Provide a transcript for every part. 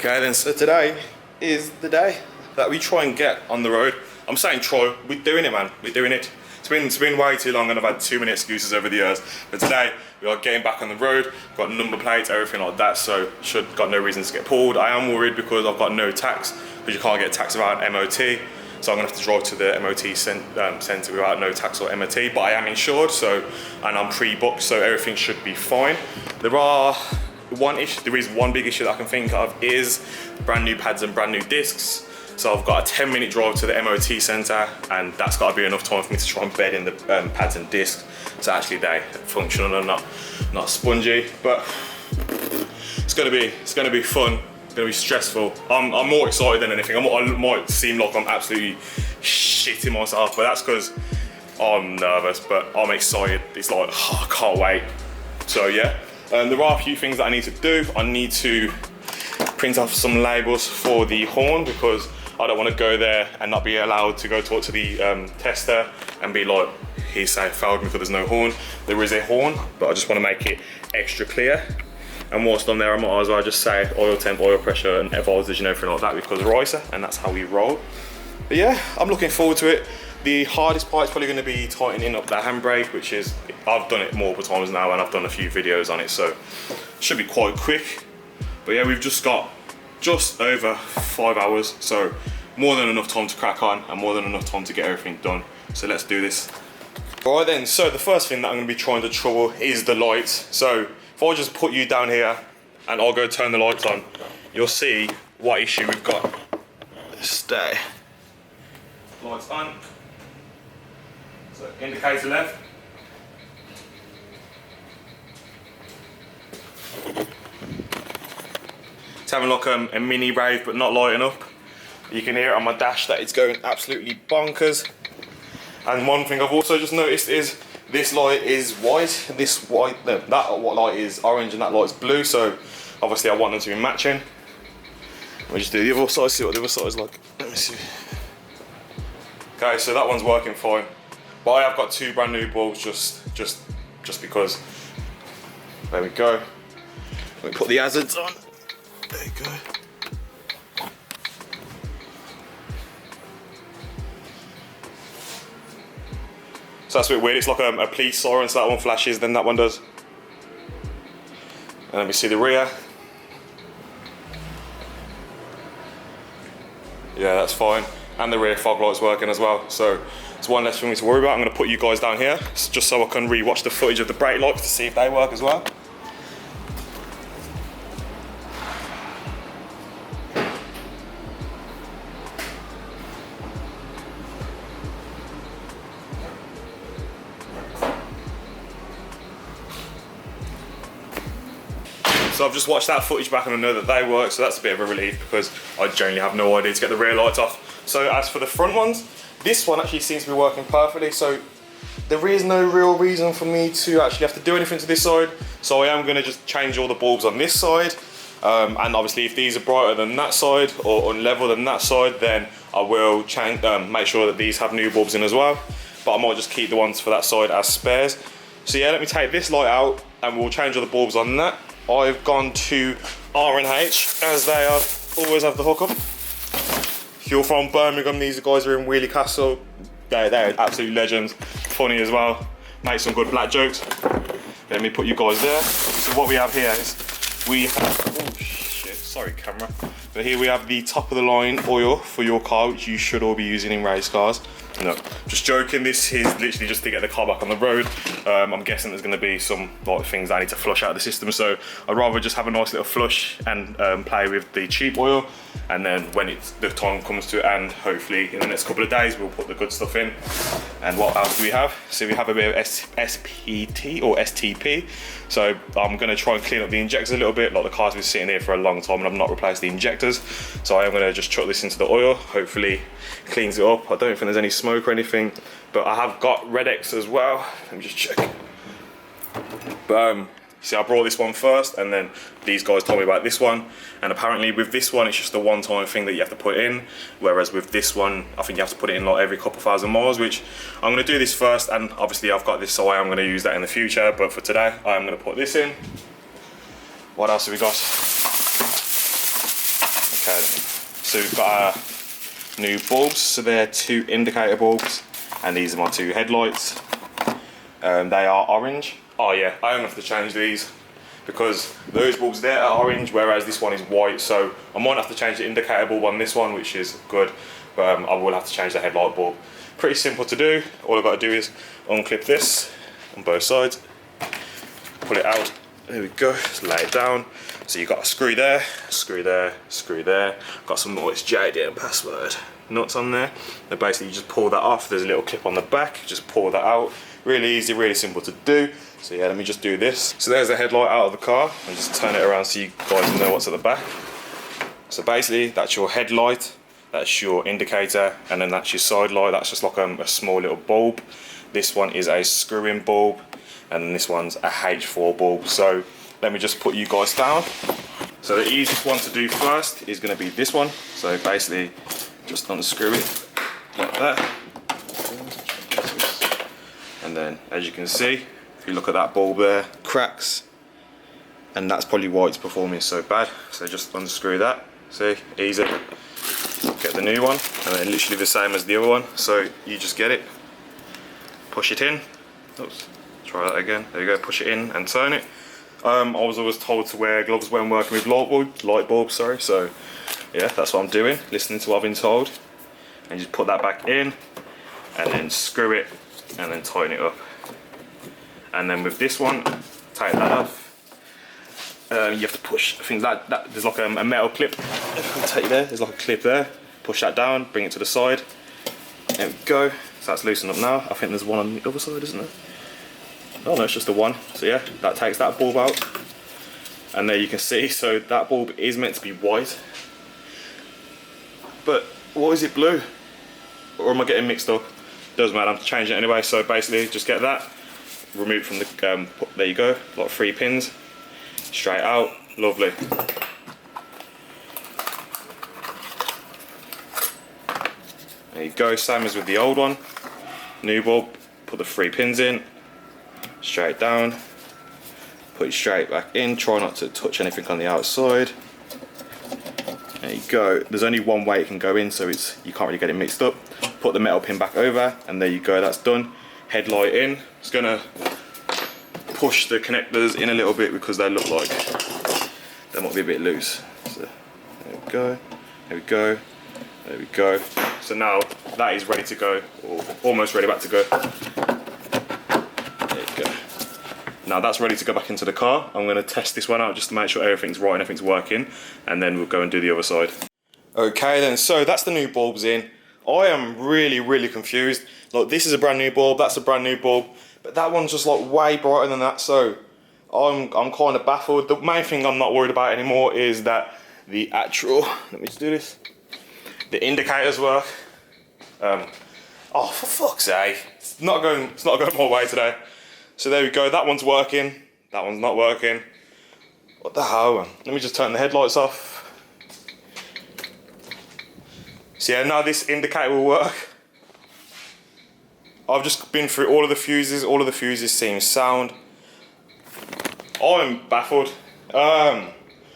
Okay then, so today is the day that we try and get on the road. I'm saying try, we're doing it, man, we're doing it. It's been way too long and I've had too many excuses over the years. But today, we are getting back on the road, got number plates, everything like that, so got no reason to get pulled. I am worried because I've got no tax, because you can't get tax without MOT. So I'm gonna have to drive to the MOT centre without no tax or MOT, but I am insured, and I'm pre-booked, so everything should be fine. There is one big issue that I can think of is brand new pads and brand new discs. So I've got a 10-minute drive to the MOT centre, and that's got to be enough time for me to try and bed in the pads and discs, so actually they're functional and not spongy. But it's gonna be fun. It's gonna be stressful. I'm more excited than anything. I might seem like I'm absolutely shitting myself, but that's because I'm nervous. But I'm excited. It's like, oh, I can't wait. So yeah, there are a few things that I need to do. I need to print off some labels for the horn, because I don't want to go there and not be allowed to go talk to the tester and be like, he failed me because there's no horn. There is a horn, but I just want to make it extra clear. And whilst I'm there, I might as well just say oil temp, oil pressure, and voltage and everything like that, because riser, and that's how we roll. But yeah, I'm looking forward to it. The hardest part is probably going to be tightening up that handbrake, which is, I've done it multiple times now and I've done a few videos on it, so it should be quite quick. But yeah, we've just got just over 5 hours, so more than enough time to crack on and more than enough time to get everything done. So let's do this. All right then, so the first thing that I'm going to be trying to trouble is the lights. So if I just put you down here and I'll go turn the lights on, you'll see what issue we've got. Stay. Lights on. So indicator left. It's having like a mini rave, but not lighting up. You can hear it on my dash that it's going absolutely bonkers. And one thing I've also just noticed is this light is white, that light is orange and that light's blue, so obviously I want them to be matching. Let me just do the other side, see what the other side is like. Let me see. Okay, so that one's working fine. But I have got two brand new bulbs just because. There we go. Let me put the hazards on. There you go. So that's a bit weird. It's like a police siren, so that one flashes, then that one does. And let me see the rear. Yeah, that's fine. And the rear fog light's working as well. So it's one less for me to worry about. I'm gonna put you guys down here, just so I can re-watch the footage of the brake lights to see if they work as well. So I've just watched that footage back and I know that they work, so that's a bit of a relief, because I generally have no idea to get the rear lights off. So as for the front ones, this one actually seems to be working perfectly, so there is no real reason for me to actually have to do anything to this side. So I am going to just change all the bulbs on this side, and obviously if these are brighter than that side or unlevel than that side, then I will change, make sure that these have new bulbs in as well, but I might just keep the ones for that side as spares. So yeah, let me take this light out and we'll change all the bulbs on that. I've gone to R&H, as they always have the hookup. If you're from Birmingham, these guys are in Wheelie Castle. They're absolute legends. Funny as well. Make some good black jokes. Let me put you guys there. So what we have here is, we have, oh shit, sorry camera. But here we have the top of the line oil for your car, which you should all be using in race cars. No, just joking, this is literally just to get the car back on the road. I'm guessing there's going to be some things I need to flush out of the system, so I'd rather just have a nice little flush and play with the cheap oil, and then when the time comes to it, and hopefully in the next couple of days, we'll put the good stuff in. And what else do we have? So we have a bit of SPT or STP, so I'm going to try and clean up the injectors a little bit. Like, the car's been sitting here for a long time and I've not replaced the injectors, so I am going to just chuck this into the oil, hopefully cleans it up. I don't think there's any smoke or anything, but I have got Red X as well. Let me just check. But see, I brought this one first, and then these guys told me about this one, and apparently with this one it's just a one-time thing that you have to put in, whereas with this one I think you have to put it in like every couple thousand miles, which I'm going to do this first, and obviously I've got this, so I am going to use that in the future, but for today I am going to put this in. What else have we got? Okay, so we've got our new bulbs. So they're 2 indicator bulbs, and these are my 2 headlights. They are orange. Oh yeah, I don't have to change these because those bulbs there are orange, whereas this one is white. So I might have to change the indicator bulb on this one, which is good, but I will have to change the headlight bulb. Pretty simple to do. All I've got to do is unclip this on both sides, pull it out. There we go. Just lay it down. So you've got a screw there, screw there, screw there. Got some more JD password nuts on there. Then basically you just pull that off. There's a little clip on the back. Just pull that out. Really easy, really simple to do. So yeah, let me just do this. So there's the headlight out of the car, and just turn it around so you guys know what's at the back. So basically that's your headlight, that's your indicator, and then that's your side light. That's just like a small little bulb. This one is a screw-in bulb, and then this one's a H4 bulb. So let me just put you guys down. So the easiest one to do first is going to be this one. So basically just unscrew it like that. And then as you can see, if you look at that bulb there, cracks, and that's probably why it's performing so bad. So just unscrew that, see, easy. Get the new one, and then literally the same as the other one. So you just get it, push it in. Oops, try that again. There you go, push it in and turn it. I was always told to wear gloves when working with light bulbs, sorry. So yeah, that's what I'm doing, listening to what I've been told. And just put that back in, and then screw it, and then tighten it up. And then with this one, take that off. You have to push things like that. There's like a metal clip. I'll take you there. There's like a clip there. Push that down, bring it to the side. There we go. So that's loosened up now. I think there's one on the other side, isn't there? Oh no, it's just the one. So yeah, that takes that bulb out. And there you can see, so that bulb is meant to be white. But what is it blue? Or am I getting mixed up? Doesn't matter, I'm changing it anyway. So basically, just get that, remove from the, there you go, like 3 pins, straight out, lovely. There you go, same as with the old one. New bulb, put the 3 pins in, straight down, put it straight back in, try not to touch anything on the outside. There you go, there's only one way it can go in, so you can't really get it mixed up. Put the metal pin back over, and there you go, that's done. Headlight in. It's gonna push the connectors in a little bit because they look like they might be a bit loose. So there we go, there we go, there we go. So now that is ready to go, or almost ready back to go. There you go. Now that's ready to go back into the car. I'm gonna test this one out just to make sure everything's right and everything's working, and then we'll go and do the other side. Okay then, so that's the new bulbs in. I am really confused. Look, this is a brand new bulb, that's a brand new bulb, but that one's just like way brighter than that, so I'm kind of baffled. The main thing I'm not worried about anymore is that the actual, let me just do this, the indicators work. Oh, for fuck's sake, it's not going my way today. So there we go, that one's working, that one's not working. What the hell? Let me just turn the headlights off. So yeah, now this indicator will work. I've just been through all of the fuses seem sound. I'm baffled. I'm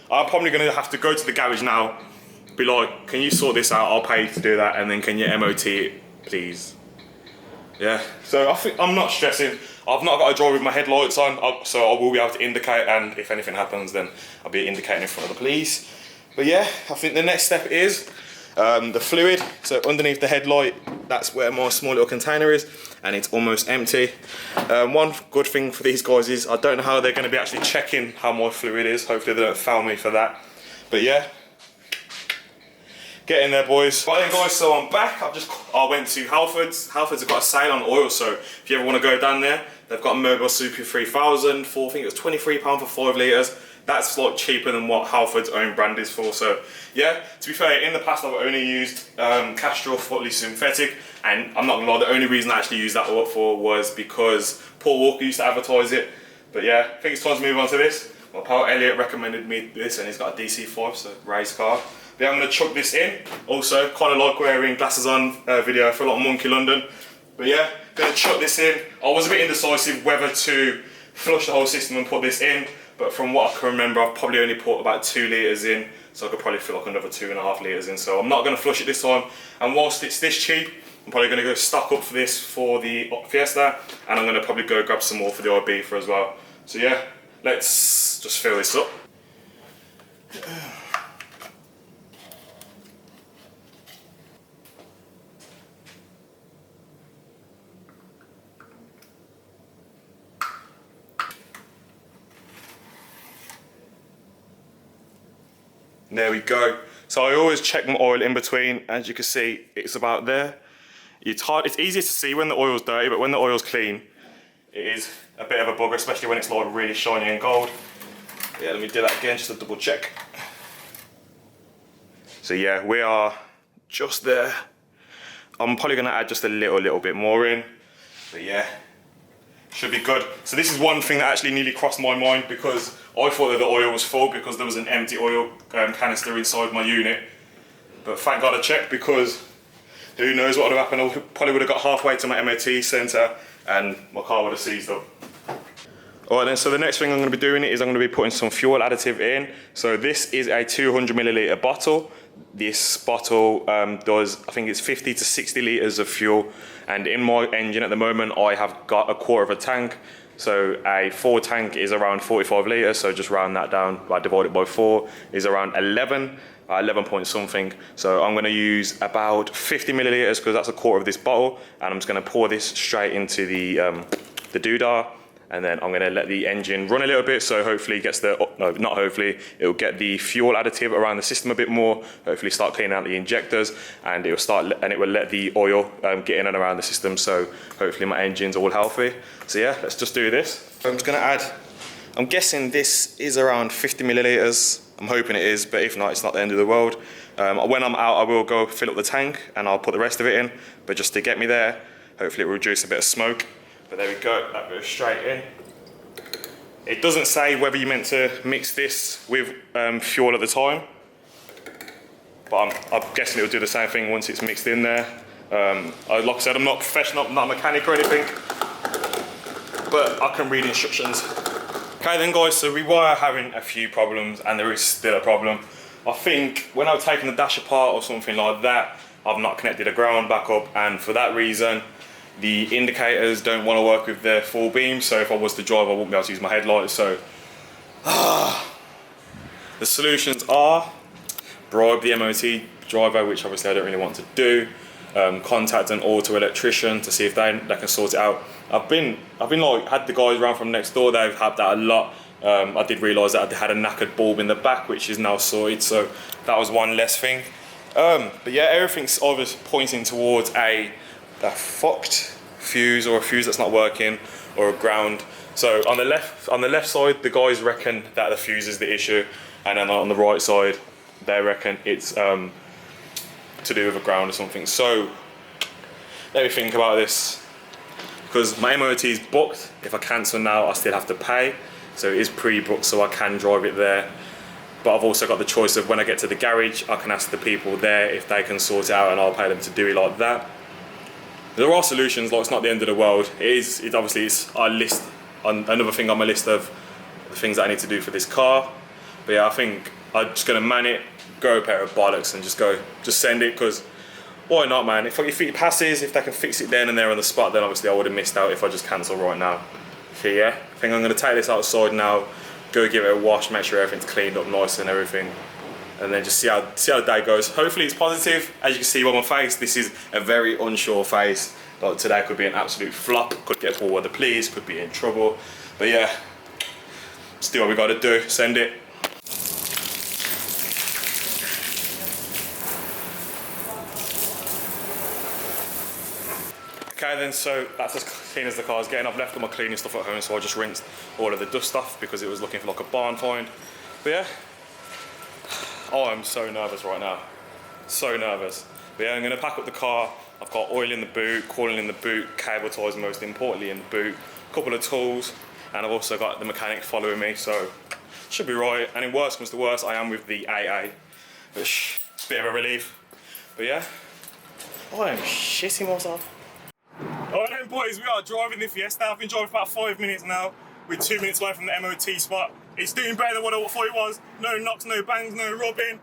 probably gonna have to go to the garage now, be like, can you sort this out? I'll pay you to do that, and then can you MOT it, please? Yeah, so I think I'm not stressing. I've not got to drive with my headlights on, so I will be able to indicate, and if anything happens, then I'll be indicating in front of the police. But yeah, I think the next step is the fluid. So underneath the headlight, that's where my small little container is, and it's almost empty. One good thing for these guys is I don't know how they're going to be actually checking how my fluid is. Hopefully they don't foul me for that. But yeah, get in there, boys. Right then, guys, so I'm back. I went to Halfords. Halfords have got a sale on oil, so if you ever want to go down there, they've got a Mobile Super 3000 for, I think it was £23 for 5 litres. That's like cheaper than what Halford's own brand is for. So yeah, to be fair, in the past I've only used Castrol Fully Synthetic, and I'm not gonna lie, the only reason I actually used that oil for was because Paul Walker used to advertise it. But yeah, I think it's time to move on to this. My pal Elliot recommended me this, and he's got a DC5, so race car. But yeah, I'm gonna chuck this in. Also, kind of like wearing glasses on video for a lot of Monkey London. But yeah, gonna chuck this in. I was a bit indecisive whether to flush the whole system and put this in, but from what I can remember, I've probably only put about 2 litres in. so I could probably fill like another 2.5 litres in. So I'm not going to flush it this time, and whilst it's this cheap, I'm probably going to go stock up for this for the Fiesta, and I'm going to probably go grab some more for the Ibiza as well. So yeah, let's just fill this up. There we go. So I always check my oil in between. As you can see, it's about there. It's easier to see when the oil's dirty, but when the oil's clean, it is a bit of a bugger, especially when it's like really shiny and gold. Yeah, let me do that again just to double check. So yeah, we are just there. I'm probably gonna add just a little bit more in, but yeah, should be good. So this is one thing that actually nearly crossed my mind, because I thought that the oil was full because there was an empty oil canister inside my unit. But thank God I checked, because who knows what would have happened. I probably would have got halfway to my MOT centre and my car would have seized up. Alright then, so the next thing I'm going to be doing is I'm going to be putting some fuel additive in. So this is a 200ml bottle. This bottle does, I think it's 50 to 60 litres of fuel. And in my engine at the moment, I have got a quarter of a tank. So a full tank is around 45 litres, so just round that down, I divide it by 4, is around 11 point something. So I'm going to use about 50 millilitres, because that's a quarter of this bottle, and I'm just going to pour this straight into the doodah, and then I'm going to let the engine run a little bit, so hopefully it gets the, no, not hopefully, it will get the fuel additive around the system a bit more, hopefully start cleaning out the injectors, and it will start, and it will let the oil get in and around the system, so hopefully my engine's all healthy. So yeah, let's just do this. I'm just going to add, I'm guessing this is around 50 millilitres. I'm hoping it is, but if not, it's not the end of the world. When I'm out, I will go fill up the tank and I'll put the rest of it in, but just to get me there, hopefully it will reduce a bit of smoke. But there we go, that goes straight in. It doesn't say whether you're meant to mix this with fuel at the time, but I'm guessing it'll do the same thing once it's mixed in there. Like I said, I'm not professional, I'm not a mechanic or anything, but I can read instructions. Okay then guys, so we were having a few problems, and there is still a problem. I think when I've taken the dash apart or something like that, I've not connected the ground back up, and for that reason, the indicators don't want to work with their full beam, so if I was to drive, I wouldn't be able to use my headlights. So the solutions are bribe the MOT driver, which obviously I don't really want to do, contact an auto electrician to see if they can sort it out. I've been like, had the guys around from next door, they've had that a lot. I did realise that I had a knackered bulb in the back, which is now sorted, so that was one less thing. But yeah, everything's obviously pointing towards a fucked fuse, or a fuse that's not working, or a ground. So on the left side, the guys reckon that the fuse is the issue, and then on the right side, they reckon it's to do with a ground or something. So let me think about this, because my MOT is booked. If I cancel now, I still have to pay, so it is pre-booked, so I can drive it there. But I've also got the choice of when I get to the garage, I can ask the people there if they can sort it out, and I'll pay them to do it like that. There are solutions, like it's not the end of the world. It obviously is a list, another thing on my list of the things that I need to do for this car. But yeah, I think I'm just gonna man it, go a pair of bollocks, and just send it, because why not, man? If it passes, if they can fix it then and there on the spot, then obviously I would have missed out if I just cancel right now. So yeah, I think I'm gonna take this outside now, go give it a wash, make sure everything's cleaned up nice and everything, and then just see how the day goes. Hopefully it's positive. As you can see by my face, this is a very unsure face. Like today could be an absolute flop, could get full weather please, could be in trouble. But yeah, let's do what we gotta do, send it. Okay then, so that's as clean as the car's getting. I've left all my cleaning stuff at home, so I just rinsed all of the dust off because it was looking for like a barn find. But yeah, oh, I'm so nervous right now. So nervous. But yeah, I'm gonna pack up the car. I've got oil in the boot, coolant in the boot, cable ties most importantly in the boot, a couple of tools, and I've also got the mechanic following me, so should be right. And in worst comes to worst, I am with the AA, which is a bit of a relief. But yeah, I am shitting myself. Alright then boys, we are driving the Fiesta. I've been driving for about 5 minutes now. We're 2 minutes away from the MOT spot. It's doing better than what I thought it was. No knocks, no bangs, no rubbing.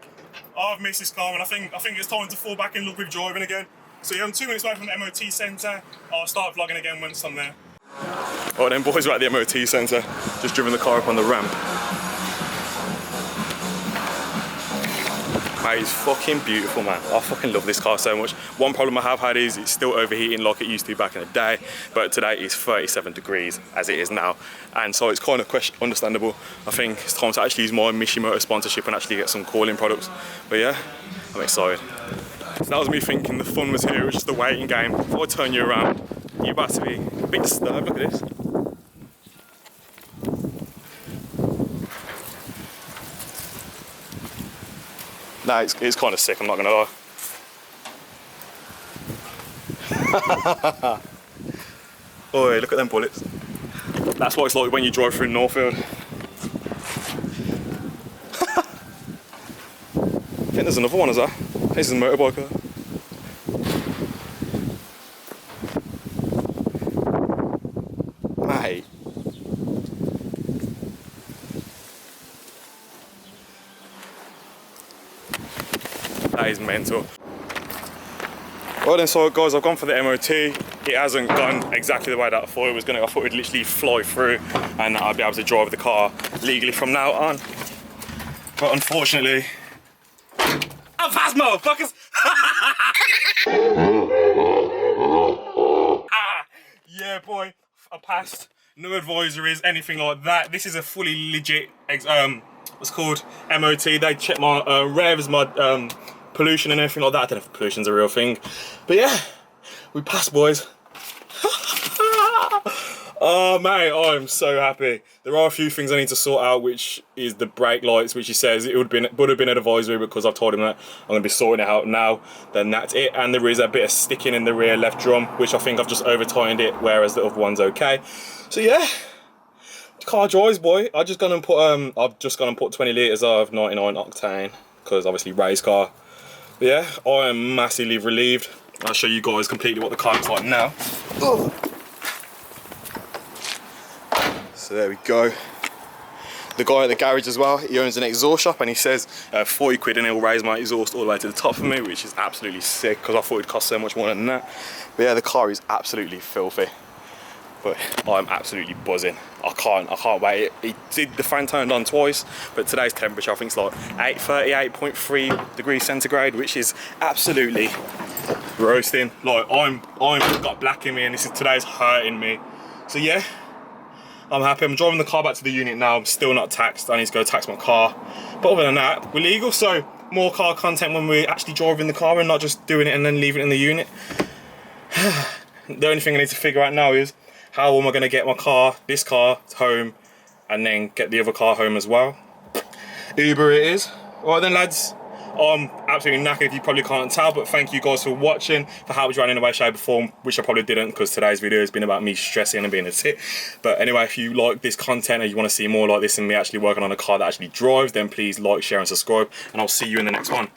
Oh, I've missed this car, and I think it's time to fall back in love with driving again. So yeah, I'm 2 minutes away from the MOT centre. I'll start vlogging again once I'm there. Alright then boys, we're at the MOT centre. Just driven the car up on the ramp. Mate, it's fucking beautiful, man. I fucking love this car so much. One problem I have had is it's still overheating like it used to back in the day, but today it's 37 degrees as it is now, and so it's kind of understandable. I think it's time to actually use my Mishimoto sponsorship and actually get some cooling products. But yeah, I'm excited. So that was me thinking the fun was here, it was just a waiting game. If I turn you around, you're about to be a bit disturbed. Look at this. Nah, it's kind of sick, I'm not gonna lie. Oi, look at them bullets. That's what it's like when you drive through Northfield. I think there's another one, is there? This is a motorbiker. Mate. That is mental. Well then, so guys, I've gone for the MOT. It hasn't gone exactly the way that I thought it was going to. I thought it would literally fly through and I'd be able to drive the car legally from now on. But unfortunately, I'm fast, motherfuckers! Yeah, boy, I passed. No advisories, anything like that. This is a fully legit, what's called MOT. They check my revs, my pollution and everything like that. I don't know if pollution's a real thing, but yeah, we passed, boys. Oh mate, I'm so happy. There are a few things I need to sort out, which is the brake lights, which he says it would have been an advisory, because I've told him that I'm going to be sorting it out now. Then that's it. And there is a bit of sticking in the rear left drum, which I think I've just over tightened it, whereas the other one's okay. So yeah, car drives, boy. I've just gone and put 20 litres of 99 octane, because obviously race car. But yeah, I am massively relieved. I'll show you guys completely what the car looks like now. Ugh. So there we go. The guy at the garage as well, he owns an exhaust shop, and he says 40 quid and he'll raise my exhaust all the way to the top for me, which is absolutely sick, because I thought it'd cost so much more than that. But yeah, the car is absolutely filthy. But I'm absolutely buzzing. I can't wait. The fan turned on twice, but today's temperature, I think it's like 38.3 degrees centigrade, which is absolutely roasting. Like I'm got black in me, and today's hurting me. So yeah, I'm happy. I'm driving the car back to the unit now. I'm still not taxed. I need to go tax my car. But other than that, we're legal, so more car content when we're actually driving the car and not just doing it and then leaving it in the unit. The only thing I need to figure out now is, how am I going to get this car home, and then get the other car home as well? Uber it is. Alright then, lads. I'm absolutely knackered, if you probably can't tell, but thank you guys for watching. For how I was running away, shape or form, which I probably didn't, because today's video has been about me stressing and being a tit. But anyway, if you like this content and you want to see more like this and me actually working on a car that actually drives, then please like, share and subscribe, and I'll see you in the next one.